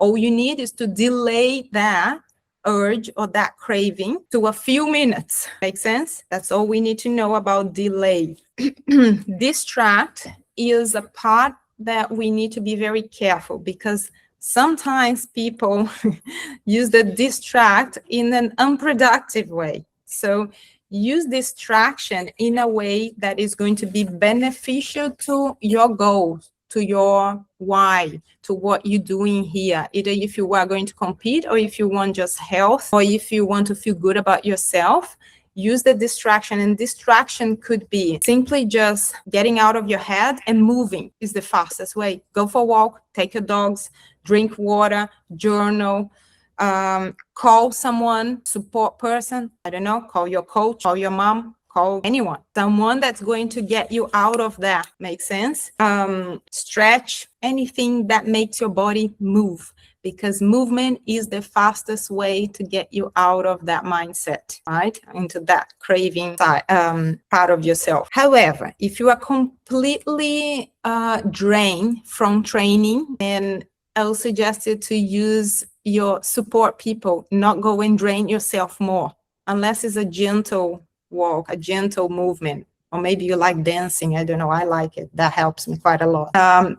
All you need is to delay that urge or that craving to a few minutes. Make sense? That's all we need to know about delay. Distract is a part that we need to be very careful, because sometimes people use the distract in an unproductive way. So use distraction in a way that is going to be beneficial to your goals, to your why, to what you're doing here, either if you are going to compete or if you want just health or if you want to feel good about yourself. Use the distraction, and distraction could be simply just getting out of your head and moving is the fastest way. Go for a walk, take your dogs, drink water, journal, call someone, support person, I don't know, call your coach, call your mom, call anyone, someone that's going to get you out of that. Makes sense? Stretch, anything that makes your body move, because movement is the fastest way to get you out of that mindset, right? Into that craving side, part of yourself. However, if you are completely drained from training, then I will suggest you to use your support people, not go and drain yourself more, unless it's a gentle walk, a gentle movement. Or maybe you like dancing. I don't know. I like it. That helps me quite a lot.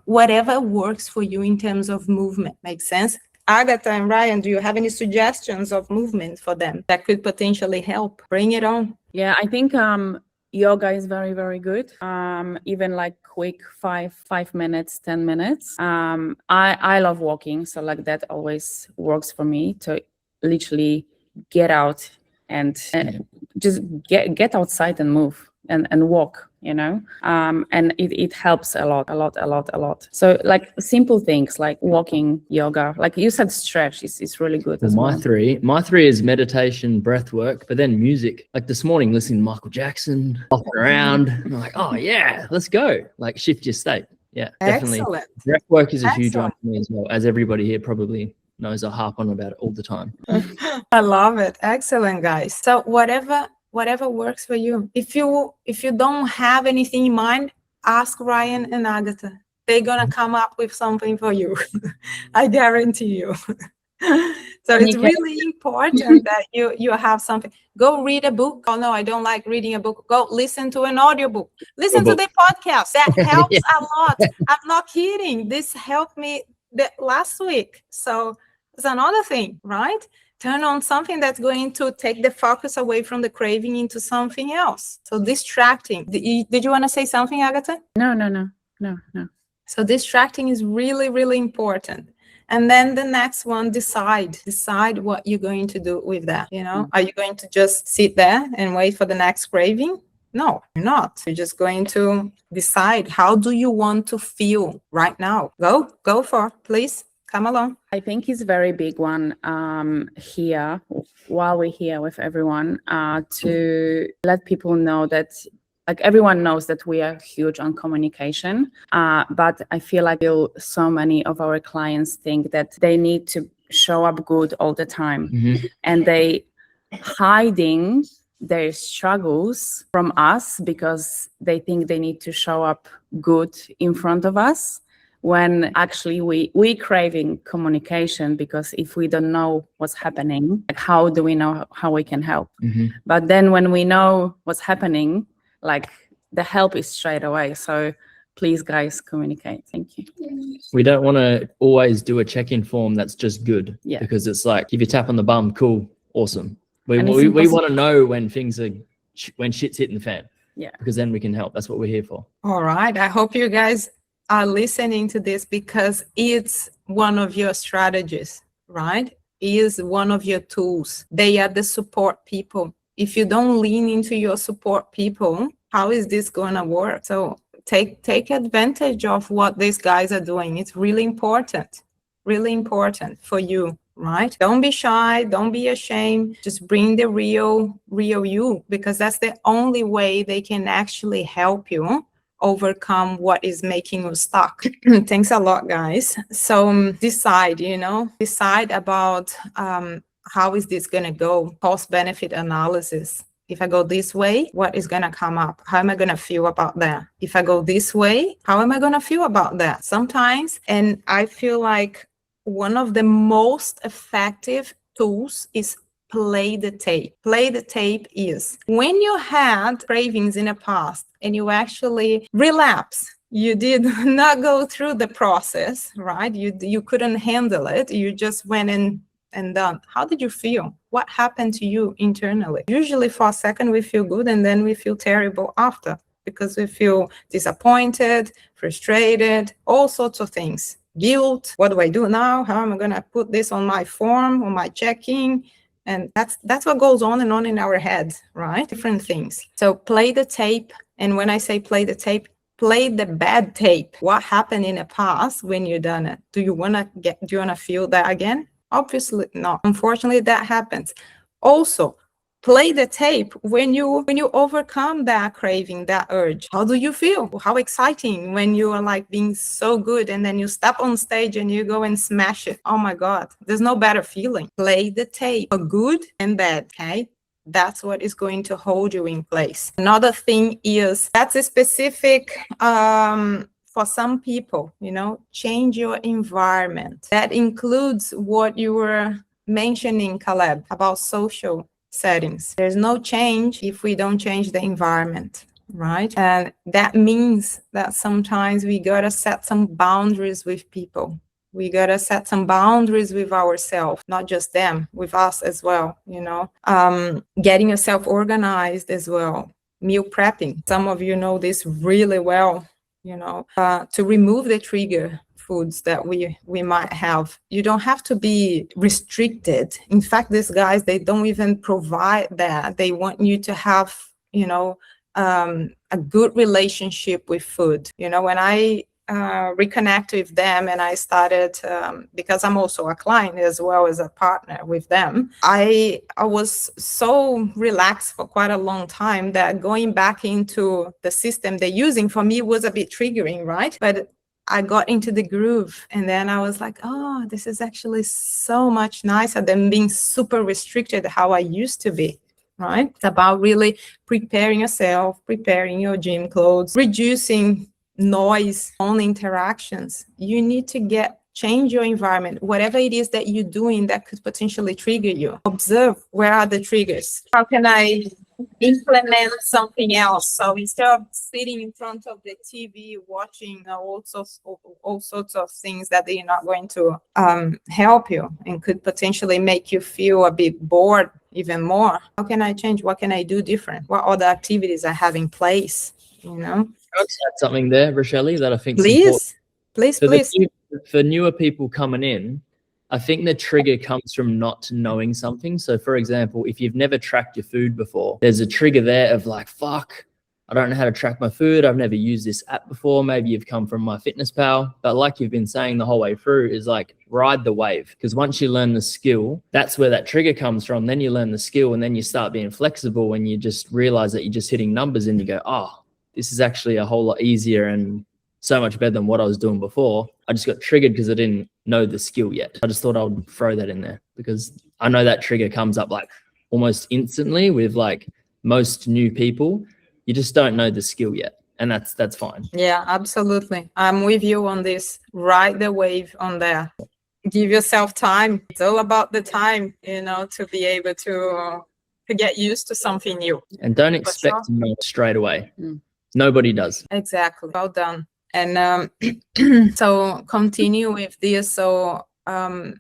Whatever works for you in terms of movement. Makes sense? Agatha and Ryan, do you have any suggestions of movement for them that could potentially help? Bring it on. Yeah, I think yoga is very, very good. Even like quick 5 minutes, 10 minutes. I love walking. So like that always works for me to literally get out and just get outside and move and walk, you know, and it helps a lot. So like simple things like walking, yoga, like you said, stretch is really good. Well, my three is meditation, breath work, but then music. Like this morning, listening to Michael Jackson, hopping around. I'm like, oh yeah, let's go. Like shift your state. Yeah, definitely. Excellent. Breath work is a huge one for me as well, as everybody here probably knows. I harp on about it all the time. I love it. Excellent, guys. So whatever works for you. If you don't have anything in mind, ask Ryan and Agatha. They're gonna come up with something for you. I guarantee you. So it's really important that you have something. Go read a book. Oh no, I don't like reading a book. Go listen to an audiobook. Listen to the podcast. That helps a lot. I'm not kidding. This helped me last week. So it's another thing, right? Turn on something that's going to take the focus away from the craving into something else. So distracting. Did you want to say something, Agatha? No. So distracting is really, really important. And then the next one, decide what you're going to do with that. You know, are you going to just sit there and wait for the next craving? No, you're not. You're just going to decide, how do you want to feel right now? Go for it, please. Come along. I think it's a very big one here, while we're here with everyone, to let people know that, like, everyone knows that we are huge on communication, but I feel like so many of our clients think that they need to show up good all the time, and they hiding their struggles from us because they think they need to show up good in front of us, when actually we craving communication, because if we don't know what's happening, like, how do we know how we can help? But then when we know what's happening, like, the help is straight away. So please, guys, communicate. Thank you. We don't want to always do a check-in form that's just good, because it's like, if you tap on the bum, cool, awesome. We want to know when when shit's hitting the fan. Yeah, because then we can help. That's what we're here for. All right. I hope you guys are listening to this, because it's one of your strategies, right? It is one of your tools. They are the support people. If you don't lean into your support people, how is this going to work? So take advantage of what these guys are doing. It's really important for you, right? Don't be shy. Don't be ashamed. Just bring the real you, because that's the only way they can actually help you overcome what is making you stuck. Thanks a lot, guys. So decide about how is this going to go? Cost-benefit analysis. If I go this way, what is going to come up? How am I going to feel about that? If I go this way, how am I going to feel about that? Sometimes, and I feel like one of the most effective tools is play the tape. Play the tape is when you had cravings in the past and you actually relapse. You did not go through the process, right? You couldn't handle it. You just went in and done. How did you feel? What happened to you internally? Usually for a second we feel good and then we feel terrible after, because we feel disappointed, frustrated, all sorts of things. Guilt. What do I do now? How am I going to put this on my form, on my checking? And that's what goes on and on in our heads, right? Different things. So play the tape. And when I say play the tape, play the bad tape. What happened in the past when you've done it? Do you want to feel that again? Obviously not. Unfortunately, that happens. Also, play the tape when you overcome that craving, that urge. How do you feel? How exciting when you are like being so good and then you step on stage and you go and smash it. Oh my God, there's no better feeling. Play the tape for good and bad, okay? That's what is going to hold you in place. Another thing is that's a specific for some people, change your environment. That includes what you were mentioning, Caleb, about social settings. There's no change if we don't change the environment, right? And that means that sometimes we gotta set some boundaries with people. We gotta set some boundaries with ourselves, not just them, with us as well, getting yourself organized as well. Meal prepping. Some of you know this really well, to remove the trigger foods that we might have. You don't have to be restricted. In fact, these guys, they don't even provide that. They want you to have, a good relationship with food. When I reconnect with them and I started, because I'm also a client as well as a partner with them, I was so relaxed for quite a long time that going back into the system they're using for me was a bit triggering, right? But I got into the groove and then I was like, oh, this is actually so much nicer than being super restricted how I used to be, right? It's about really preparing yourself, preparing your gym clothes, reducing noise on interactions. You need to change your environment, whatever it is that you're doing that could potentially trigger you. Observe, where are the triggers? How can I implement something else? So instead of sitting in front of the TV watching all sorts of things that they're not going to help you and could potentially make you feel a bit bored even more. How can I change? What can I do different? What other activities I have in place? I'll add something there, Rochelle, that I think please. For newer people coming in, I think the trigger comes from not knowing something. So for example, if you've never tracked your food before, there's a trigger there of like, fuck, I don't know how to track my food. I've never used this app before. Maybe you've come from MyFitnessPal, but like you've been saying the whole way through is like ride the wave. Because once you learn the skill, that's where that trigger comes from. Then you learn the skill and then you start being flexible and you just realize that you're just hitting numbers and you go, oh, this is actually a whole lot easier and so much better than what I was doing before. I just got triggered because I didn't know the skill yet. I just thought I would throw that in there because I know that trigger comes up like almost instantly with like most new people. You just don't know the skill yet. And that's fine. Yeah, absolutely. I'm with you on this. Ride the wave on there. Give yourself time. It's all about the time, to be able to get used to something new. And don't expect to know straight away. Nobody does. Exactly. Well done. And so continue with this. So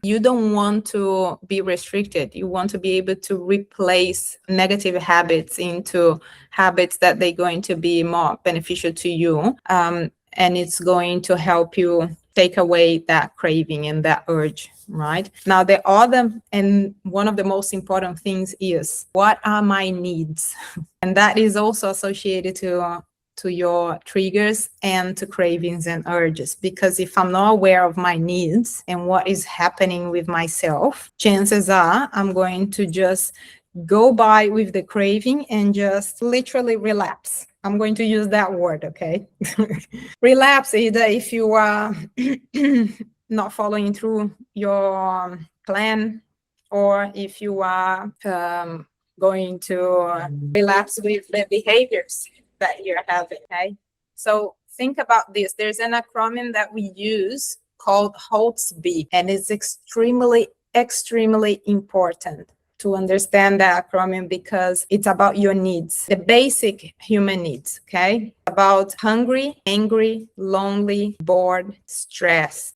you don't want to be restricted. You want to be able to replace negative habits into habits that they're going to be more beneficial to you. And it's going to help you take away that craving and that urge, right? Now, the other and one of the most important things is, what are my needs? And that is also associated to your triggers and to cravings and urges. Because if I'm not aware of my needs and what is happening with myself, chances are I'm going to just go by with the craving and just literally relapse. I'm going to use that word, okay? Relapse, either if you are not following through your plan, or if you are going to relapse with the behaviors that you're having, okay? So think about this. There's an acronym that we use called HOLTS-B, and it's extremely important to understand that acronym because it's about your needs, the basic human needs, okay? About hungry, angry, lonely, bored, stressed,